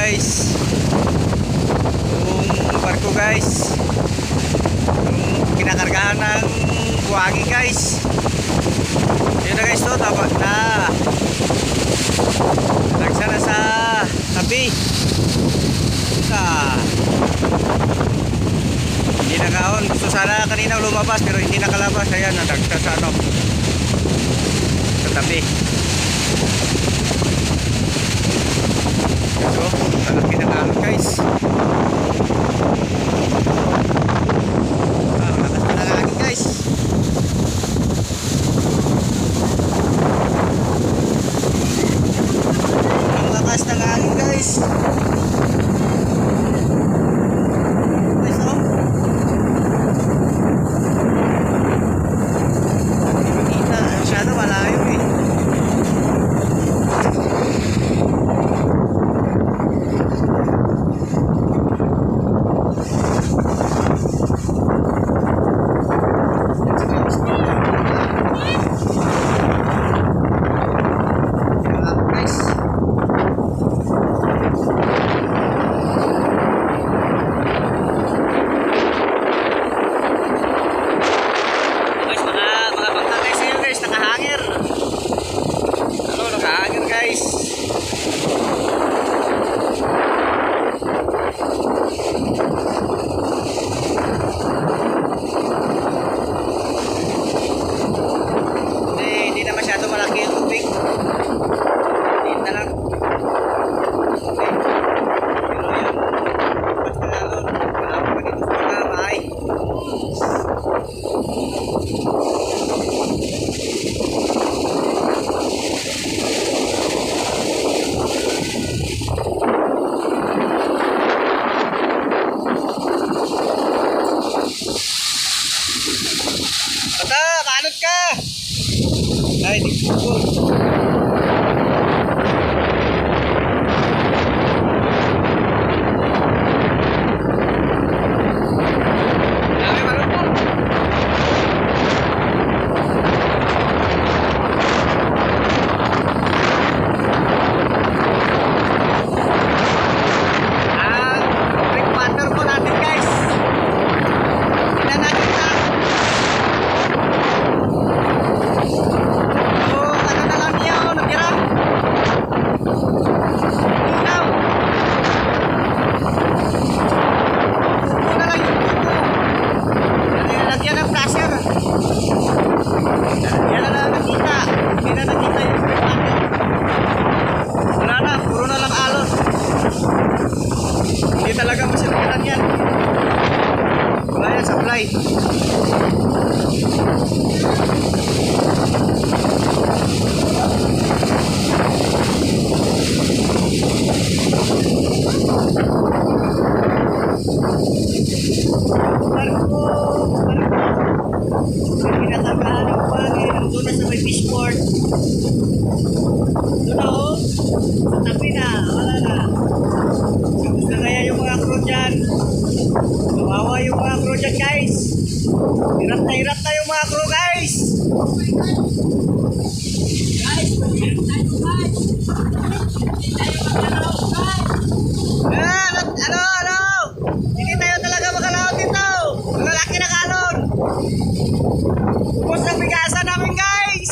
guys, yung barko guys, yung kinakargahan ng buhangin guys. Yun na guys, to dapat na nagsana sa tabi. Hindi nakaon. Gusto sana kanina lumabas pero hindi nakalabas. Ayan, nadagsa sa ano, sa tabi. So, lalaki na namin guys. Lakas na lalaki guys. Ang lakas na lalaki guys. Manot ka! Ay, di ko. Hindi talaga masirkitan yan. Wala yan supply. Barko. Pinatagahan ng buhangin. Doon na sa may fishport. Doon na oh. Sa tabi na. Wala na. Gusto kaya yung mga crew dyan. Kawawa yung mga crew dyan guys. Hirap na yung mga crew guys. Guys, hirap tayo guys. Hindi tayo magkalaw guys. Ano? Hindi tayo talaga magkalaw dito. Malalaki na kalon. Ubos ng bigasan namin guys.